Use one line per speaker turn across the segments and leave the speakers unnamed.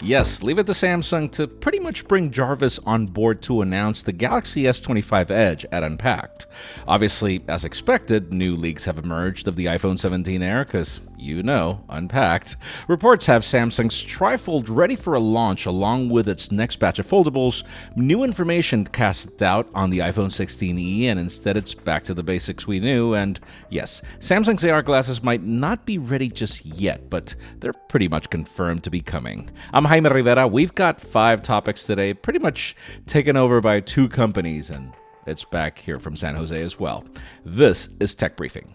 Yes, leave it to Samsung to pretty much bring Jarvis on board to announce the Galaxy S25 Edge at Unpacked. Obviously, as expected, new leaks have emerged of the iPhone 17 Air because, Unpacked. Reports have Samsung's TriFold ready for a launch along with its next batch of foldables. New information cast doubt on the iPhone 16e, and instead it's back to the basics we knew. And yes, Samsung's AR glasses might not be ready just yet, but they're pretty much confirmed to be coming. I'm Jaime Rivera. We've got 5 topics today, pretty much taken over by 2 companies, and it's back here from San Jose as well. This is Tech Briefing.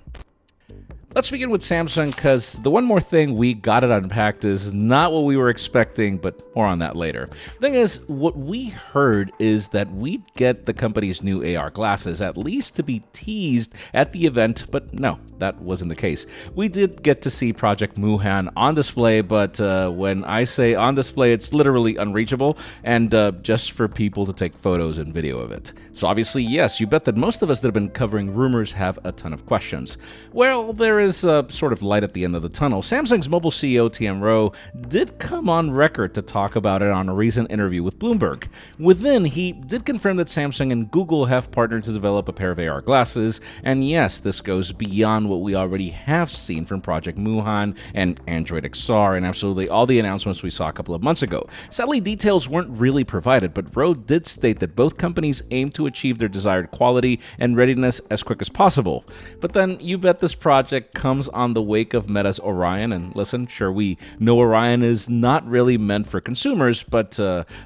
Let's begin with Samsung, because the one more thing we got at Unpacked is not what we were expecting, but more on that later. The thing is, what we heard is that we'd get the company's new AR glasses, at least to be teased at the event, but no, that wasn't the case. We did get to see Project Muhan on display, but when I say on display, it's literally unreachable, and just for people to take photos and video of it. So obviously, yes, you bet that most of us that have been covering rumors have a ton of questions. Well, there is a sort of light at the end of the tunnel. Samsung's mobile CEO Tien Roh did come on record to talk about it on a recent interview with Bloomberg. Within, he did confirm that Samsung and Google have partnered to develop a pair of AR glasses, and yes, this goes beyond what we already have seen from Project Muhan and Android XR and absolutely all the announcements we saw a couple of months ago. Sadly, details weren't really provided, but Roh did state that both companies aim to achieve their desired quality and readiness as quick as possible. But then, you bet this project comes on the wake of Meta's Orion, and listen, sure, we know Orion is not really meant for consumers, but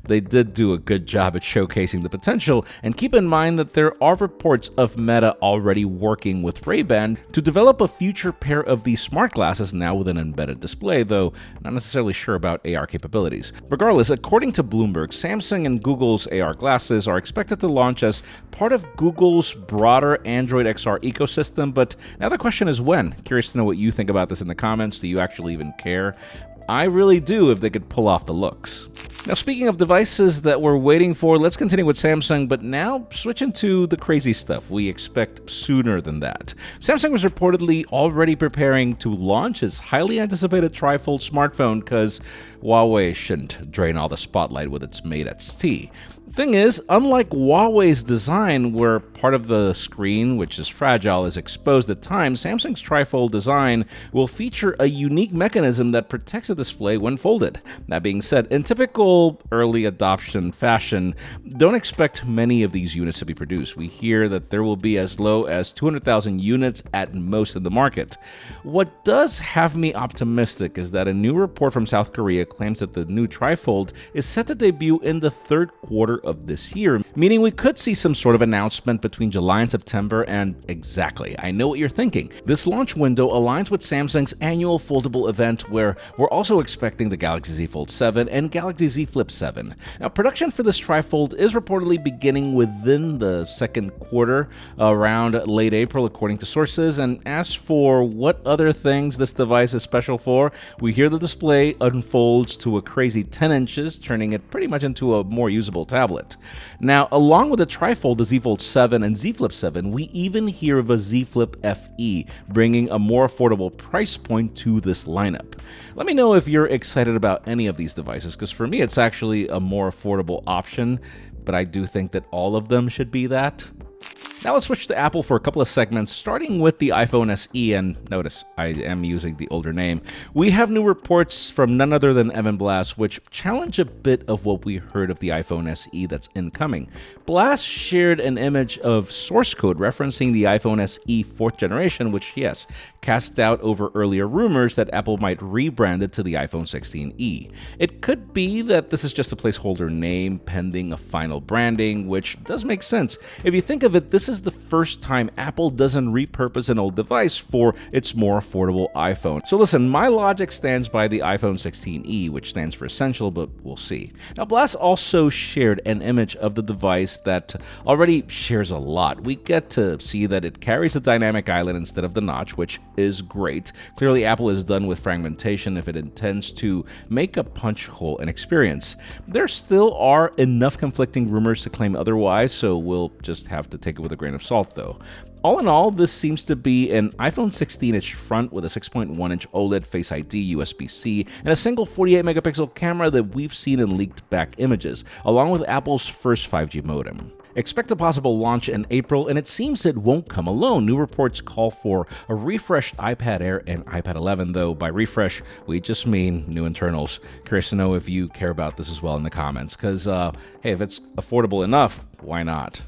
they did do a good job at showcasing the potential, and keep in mind that there are reports of Meta already working with Ray-Ban to develop a future pair of these smart glasses now with an embedded display, though not necessarily sure about AR capabilities. Regardless, according to Bloomberg, Samsung and Google's AR glasses are expected to launch as part of Google's broader Android XR ecosystem, but now the question is when. Curious to know what you think about this in the comments. Do you actually even care? I really do if they could pull off the looks. Now, speaking of devices that we're waiting for, let's continue with Samsung, but now switching to the crazy stuff we expect sooner than that. Samsung was reportedly already preparing to launch its highly anticipated TriFold smartphone because Huawei shouldn't drain all the spotlight with its Mate X-T. Thing is, unlike Huawei's design, where part of the screen, which is fragile, is exposed at times, Samsung's TriFold design will feature a unique mechanism that protects the display when folded. That being said, in typical early adoption fashion, don't expect many of these units to be produced. We hear that there will be as low as 200,000 units at most in the market. What does have me optimistic is that a new report from South Korea claims that the new TriFold is set to debut in the 3rd quarter of this year, meaning we could see some sort of announcement between July and September, and exactly, I know what you're thinking. This launch window aligns with Samsung's annual foldable event, where we're also expecting the Galaxy Z Fold 7 and Galaxy Z Flip 7. Now, production for this TriFold is reportedly beginning within the 2nd quarter, around late April, according to sources, and as for what other things this device is special for, we hear the display unfolds to a crazy 10 inches, turning it pretty much into a more usable tablet. Now, along with the TriFold, the Z Fold 7 and Z Flip 7, we even hear of a Z Flip FE, bringing a more affordable price point to this lineup. Let me know if you're excited about any of these devices, because for me, it's actually a more affordable option, but I do think that all of them should be that. Now let's switch to Apple for a couple of segments, starting with the iPhone SE, and notice I am using the older name. We have new reports from none other than Evan Blass, which challenge a bit of what we heard of the iPhone SE that's incoming. Blass shared an image of source code referencing the iPhone SE 4th generation, which, yes, cast doubt over earlier rumors that Apple might rebrand it to the iPhone 16e. It could be that this is just a placeholder name pending a final branding, which does make sense. If you think of it, this is the first time Apple doesn't repurpose an old device for its more affordable iPhone. So listen, my logic stands by the iPhone 16e, which stands for Essential, but we'll see. Now, Blass also shared an image of the device that already shares a lot. We get to see that it carries a dynamic island instead of the notch, which is great. Clearly, Apple is done with fragmentation if it intends to make a punch hole an experience. There still are enough conflicting rumors to claim otherwise, so we'll just have to take it with a grain of salt, though. All in all, this seems to be an iPhone 16-inch front with a 6.1-inch OLED Face ID, USB-C, and a single 48-megapixel camera that we've seen in leaked back images, along with Apple's first 5G modem. Expect a possible launch in April, and it seems it won't come alone. New reports call for a refreshed iPad Air and iPad 11, though by refresh, we just mean new internals. Curious to know if you care about this as well in the comments, because, hey, if it's affordable enough, why not?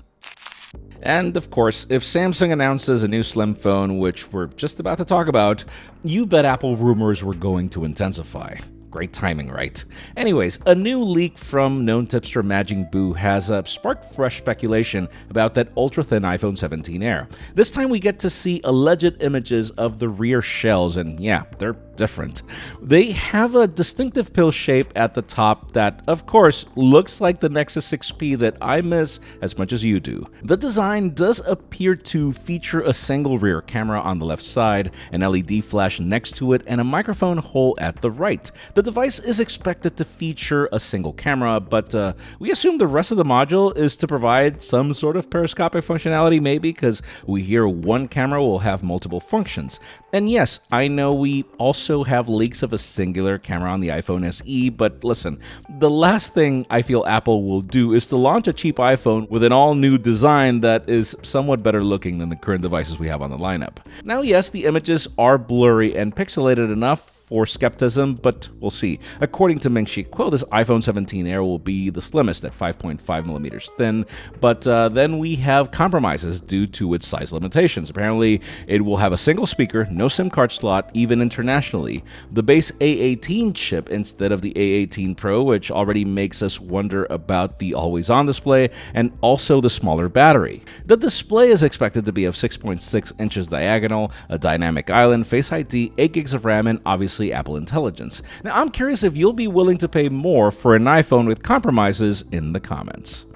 And of course, if Samsung announces a new slim phone, which we're just about to talk about, you bet Apple rumors were going to intensify. Great timing, right? Anyways, a new leak from known tipster Majin Buu has sparked fresh speculation about that ultra-thin iPhone 17 Air. This time we get to see alleged images of the rear shells, and yeah, they're different. They have a distinctive pill shape at the top that, of course, looks like the Nexus 6P that I miss as much as you do. The design does appear to feature a single rear camera on the left side, an LED flash next to it, and a microphone hole at the right. The device is expected to feature a single camera, but we assume the rest of the module is to provide some sort of periscopic functionality, maybe, because we hear one camera will have multiple functions. And yes, I know we also have leaks of a singular camera on the iPhone SE, but listen, the last thing I feel Apple will do is to launch a cheap iPhone with an all-new design that is somewhat better looking than the current devices we have on the lineup. Now, yes, the images are blurry and pixelated enough for skepticism, but we'll see. According to Ming-Chi Kuo, this iPhone 17 Air will be the slimmest at 5.5 millimeters thin, but then we have compromises due to its size limitations. Apparently, it will have a single speaker, no SIM card slot, even internationally, the base A18 chip instead of the A18 Pro, which already makes us wonder about the always-on display, and also the smaller battery. The display is expected to be of 6.6 inches diagonal, a dynamic island, Face ID, 8 gigs of RAM, and obviously Apple Intelligence. Now, I'm curious if you'll be willing to pay more for an iPhone with compromises in the comments.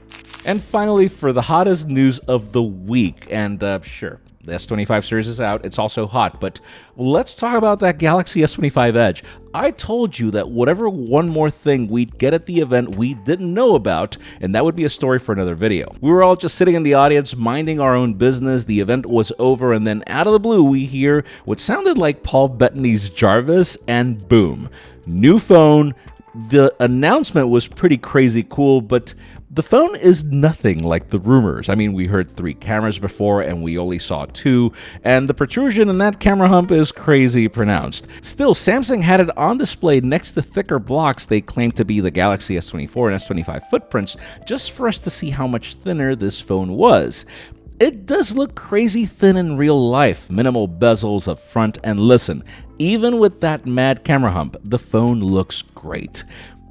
And finally, for the hottest news of the week, and sure, the S25 series is out, it's also hot, but let's talk about that Galaxy S25 Edge. I told you that whatever one more thing we'd get at the event we didn't know about, and that would be a story for another video. We were all just sitting in the audience, minding our own business, the event was over, and then out of the blue we hear what sounded like Paul Bettany's Jarvis, and boom, new phone. The announcement was pretty crazy cool, but the phone is nothing like the rumors. I mean, we heard 3 cameras before and we only saw 2, and the protrusion in that camera hump is crazy pronounced. Still, Samsung had it on display next to thicker blocks they claim to be the Galaxy S24 and S25 footprints, just for us to see how much thinner this phone was. It does look crazy thin in real life, minimal bezels up front, and listen, even with that mad camera hump, the phone looks great.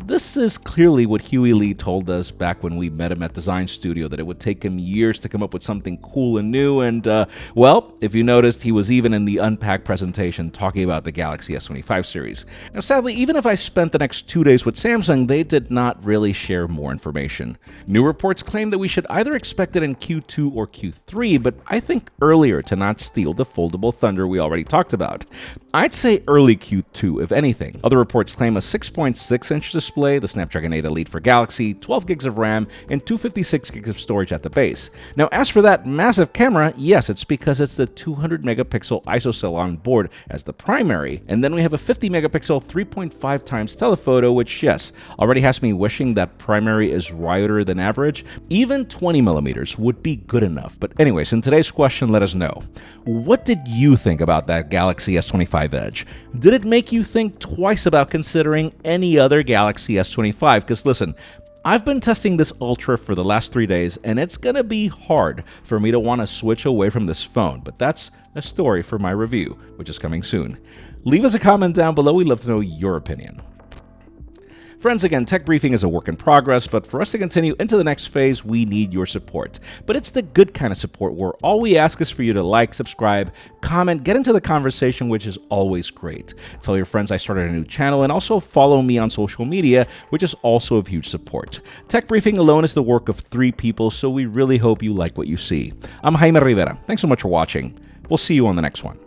This is clearly what Huey Lee told us back when we met him at Design Studio, that it would take him years to come up with something cool and new, and well, if you noticed, he was even in the Unpacked presentation talking about the Galaxy S25 series. Now sadly, even if I spent the next 2 days with Samsung, they did not really share more information. New reports claim that we should either expect it in Q2 or Q3, but I think earlier to not steal the foldable thunder we already talked about. I'd say early Q2, if anything. Other reports claim a 6.6-inch display, the Snapdragon 8 Elite for Galaxy, 12 gigs of RAM, and 256 gigs of storage at the base. Now, as for that massive camera, yes, it's because it's the 200 megapixel ISO cell on board as the primary, and then we have a 50 megapixel 3.5 times telephoto, which, yes, already has me wishing that primary is wider than average. Even 20 millimeters would be good enough. But anyways, in today's question, let us know. What did you think about that Galaxy S25 Edge? Did it make you think twice about considering any other Galaxy S25? Because listen, I've been testing this Ultra for the last 3 days, and it's gonna be hard for me to want to switch away from this phone, but that's a story for my review, which is coming soon. Leave us a comment down below, we'd love to know your opinion. Friends, again, Tech Briefing is a work in progress, but for us to continue into the next phase, we need your support. But it's the good kind of support where all we ask is for you to like, subscribe, comment, get into the conversation, which is always great. Tell your friends I started a new channel, and also follow me on social media, which is also of huge support. Tech Briefing alone is the work of 3 people, so we really hope you like what you see. I'm Jaime Rivera. Thanks so much for watching. We'll see you on the next one.